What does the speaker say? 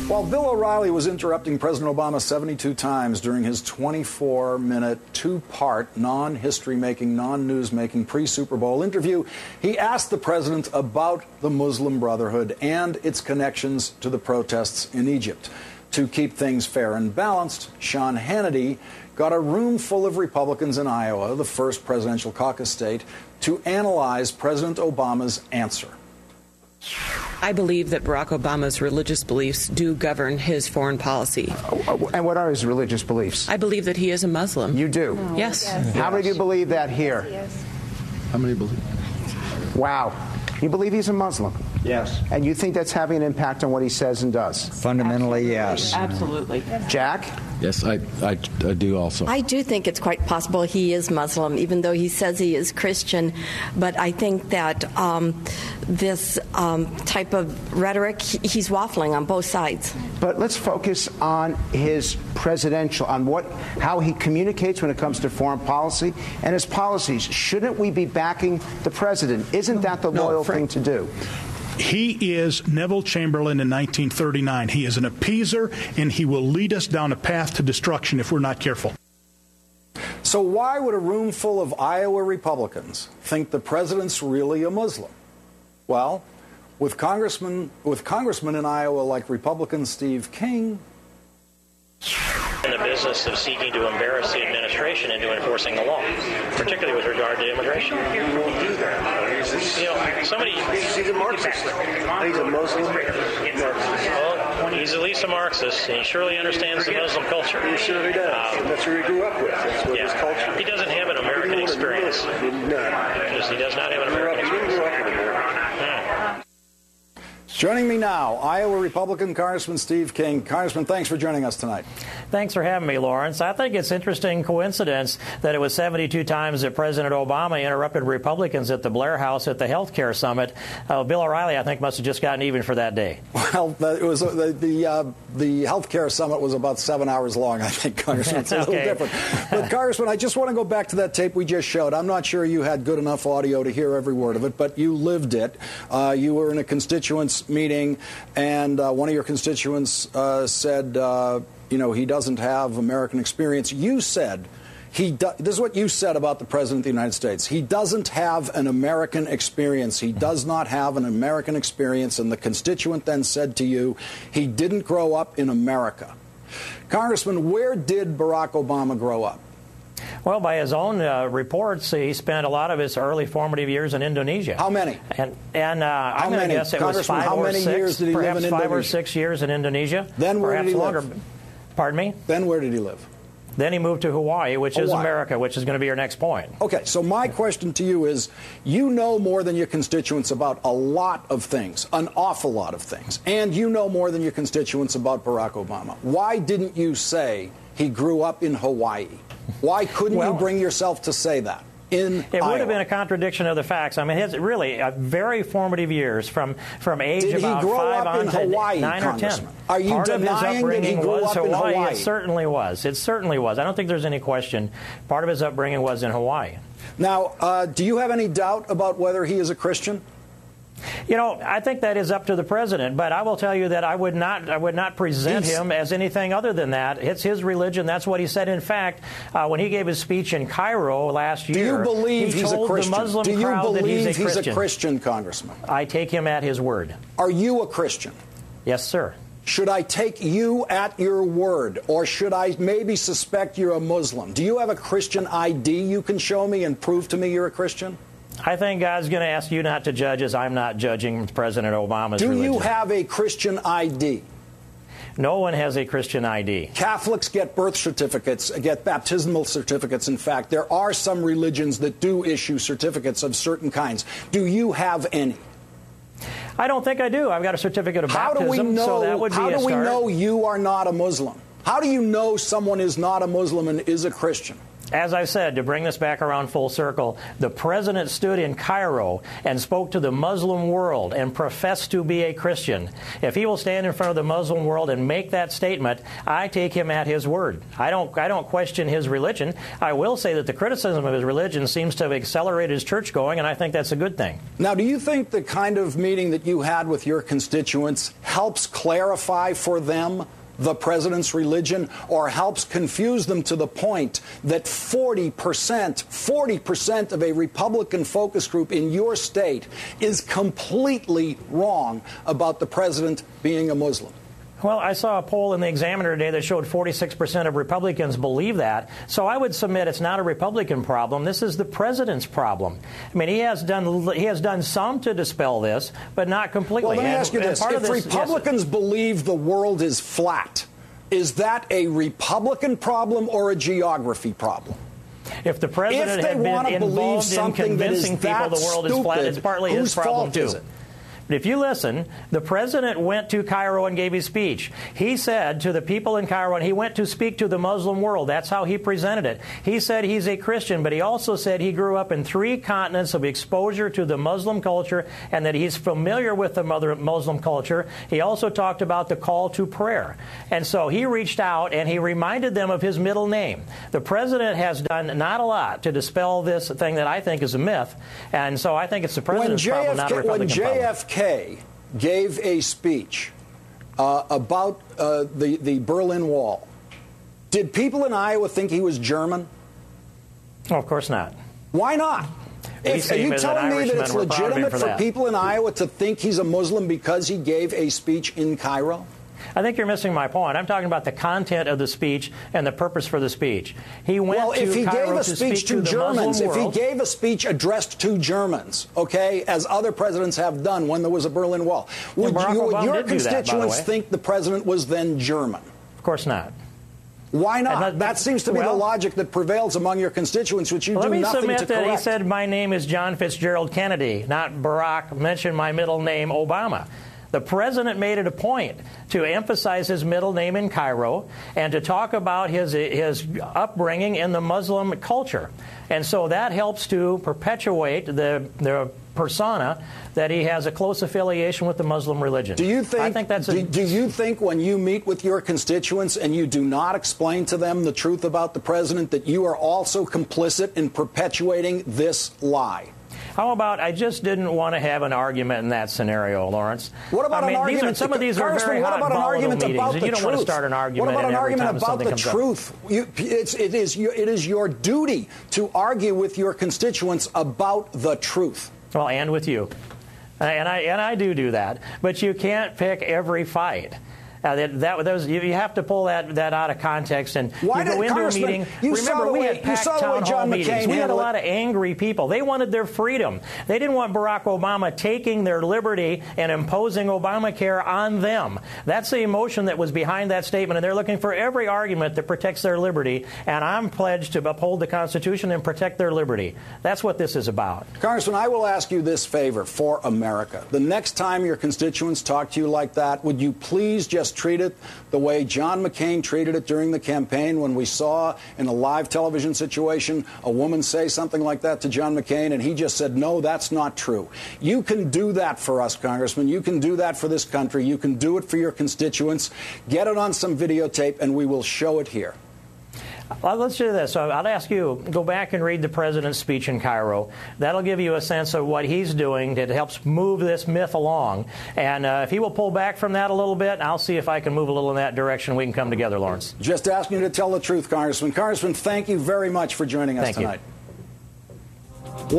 While Bill O'Reilly was interrupting President Obama 72 times during his 24-minute, two-part, non-history-making, non-news-making pre-Super Bowl interview, he asked the president about the Muslim Brotherhood and its connections to the protests in Egypt. To keep things fair and balanced, Sean Hannity got a room full of Republicans in Iowa, the first presidential caucus state, to analyze President Obama's answer. I believe that Barack Obama's religious beliefs do govern his foreign policy. And what are his religious beliefs? I believe that he is a Muslim. You do? No. Yes. How many of you believe that here? Yes. How many believe? Wow. You believe he's a Muslim? Yes. And you think that's having an impact on what he says and does? Fundamentally, yes. Absolutely. Jack? Yes, I do also. I do think it's quite possible he is Muslim, even though he says he is Christian. But I think that this type of rhetoric, he's waffling on both sides. But let's focus on his presidential, on how he communicates when it comes to foreign policy and his policies. Shouldn't we be backing the president? Isn't that the loyal thing to do? He is Neville Chamberlain in 1939. He is an appeaser, and he will lead us down a path to destruction if we're not careful. So why would a room full of Iowa Republicans think the president's really a Muslim? Well, with congressmen in Iowa like Republican Steve King, in the business of seeking to embarrass the administration into enforcing the law, particularly with regard to immigration. He won't do that. He's a Marxist. He's a Muslim Marxist. Well, he's at least a Marxist, and he surely understands the Muslim culture. He surely does. That's what he grew up with. That's what his culture. He doesn't have an American experience. No. He does not have an American experience. He grew up in America. joining me now, Iowa Republican Congressman Steve King. Congressman, thanks for joining us tonight. Thanks for having me, Lawrence. I think it's interesting coincidence that it was 72 times that President Obama interrupted Republicans at the Blair House at the health care summit. Bill O'Reilly, I think, must have just gotten even for that day. Well, it was the health care summit was about 7 hours long, I think, Congressman. It's a little different. But, Congressman, I just want to go back to that tape we just showed. I'm not sure you had good enough audio to hear every word of it, but you lived it. You were in a constituents meeting, and one of your constituents said, he doesn't have American experience. You said, this is what you said about the President of the United States. He doesn't have an American experience. He does not have an American experience. And the constituent then said to you, he didn't grow up in America. Congressman, where did Barack Obama grow up? Well, by his own reports, he spent a lot of his early formative years in Indonesia. How many? I'm going to guess it was 5 or 6. Years did he perhaps live in 5 or 6 years in Indonesia. Then where did he live? Pardon me? Then where did he live? Then he moved to Hawaii, which is America, which is going to be your next point. Okay, so my question to you is, you know more than your constituents about a lot of things, an awful lot of things, and you know more than your constituents about Barack Obama. Why didn't you say he grew up in Hawaii? Why couldn't you bring yourself to say that? It would have been a contradiction of the facts. I mean, his really very formative years from age about 5 on to 9 or 10. Are you denying that he grew up in Hawaii? It certainly was. It certainly was. I don't think there's any question. Part of his upbringing was in Hawaii. Now, do you have any doubt about whether he is a Christian? I think that is up to the president, but I will tell you that I would not present him as anything other than that. It's his religion. That's what he said. In fact, when he gave his speech in Cairo last year, do you believe he he's told a Christian? the Muslim do you crowd that believe he's a Christian, Congressman? I take him at his word. Are you a Christian? Yes, sir. Should I take you at your word, or should I maybe suspect you're a Muslim? Do you have a Christian ID you can show me and prove to me you're a Christian? I think God's going to ask you not to judge as I'm not judging President Obama's religion. Do you have a Christian ID? No one has a Christian ID. Catholics get birth certificates, get baptismal certificates. In fact, there are some religions that do issue certificates of certain kinds. Do you have any? I don't think I do. I've got a certificate of baptism, so that would be a start. How do we know you are not a Muslim? How do you know someone is not a Muslim and is a Christian? As I said, to bring this back around full circle, the president stood in Cairo and spoke to the Muslim world and professed to be a Christian. If he will stand in front of the Muslim world and make that statement, I take him at his word. I don't question his religion. I will say that the criticism of his religion seems to have accelerated his church going, and I think that's a good thing. Now, do you think the kind of meeting that you had with your constituents helps clarify for them the president's religion, or helps confuse them to the point that 40% of a Republican focus group in your state is completely wrong about the president being a Muslim? Well, I saw a poll in the Examiner today that showed 46% of Republicans believe that. So I would submit it's not a Republican problem. This is the president's problem. I mean, he has done some to dispel this, but not completely. Well, let me ask you this. If Republicans believe the world is flat, is that a Republican problem or a geography problem? If the president had been involved in convincing people the world is flat, it's partly his problem, too. But if you listen, the president went to Cairo and gave his speech. He said to the people in Cairo, and he went to speak to the Muslim world. That's how he presented it. He said he's a Christian, but he also said he grew up in 3 continents of exposure to the Muslim culture and that he's familiar with the Muslim culture. He also talked about the call to prayer. And so he reached out and he reminded them of his middle name. The president has done not a lot to dispel this thing that I think is a myth. And so I think it's the president's problem, not a Republican problem. When JFK gave a speech about the Berlin Wall, did people in Iowa think he was German? Oh, of course not. Why not? Are you telling me that it's legitimate for people in Iowa to think he's a Muslim because he gave a speech in Cairo? I think you're missing my point. I'm talking about the content of the speech and the purpose for the speech. He went to Cairo to speak to the Muslim world. If he gave a speech addressed to Germans, okay, as other presidents have done when there was a Berlin Wall, would your constituents think the president was then German? Of course not. Why not? That seems to be the logic that prevails among your constituents, which you do nothing to correct. Let me submit that he said, my name is John Fitzgerald Kennedy, not Barack. Mention my middle name, Obama. The president made it a point to emphasize his middle name in Cairo and to talk about his upbringing in the Muslim culture. And so that helps to perpetuate the persona that he has a close affiliation with the Muslim religion. Do you think when you meet with your constituents and you do not explain to them the truth about the president that you are also complicit in perpetuating this lie? How about I just didn't want to have an argument in that scenario, Lawrence? What about an argument? Some of these are very hot, volatile meetings, and you don't want to start an argument. What about an argument about the truth? It is your duty to argue with your constituents about the truth. Well, and with you, and I do that, but you can't pick every fight. You have to pull that out of context, and you go into a meeting. Remember, we had packed town hall meetings. We had a lot of angry people. They wanted their freedom. They didn't want Barack Obama taking their liberty and imposing Obamacare on them. That's the emotion that was behind that statement, and they're looking for every argument that protects their liberty, and I'm pledged to uphold the Constitution and protect their liberty. That's what this is about. Congressman, I will ask you this favor for America. The next time your constituents talk to you like that, would you please just treat it the way John McCain treated it during the campaign when we saw in a live television situation a woman say something like that to John McCain and he just said, no, that's not true. You can do that for us, Congressman. You can do that for this country. You can do it for your constituents. Get it on some videotape and we will show it here. Well, let's do this. So I'll ask you, go back and read the president's speech in Cairo. That'll give you a sense of what he's doing that helps move this myth along. And if he will pull back from that a little bit, I'll see if I can move a little in that direction. We can come together, Lawrence. Just asking you to tell the truth, Congressman. Congressman, thank you very much for joining us tonight. You.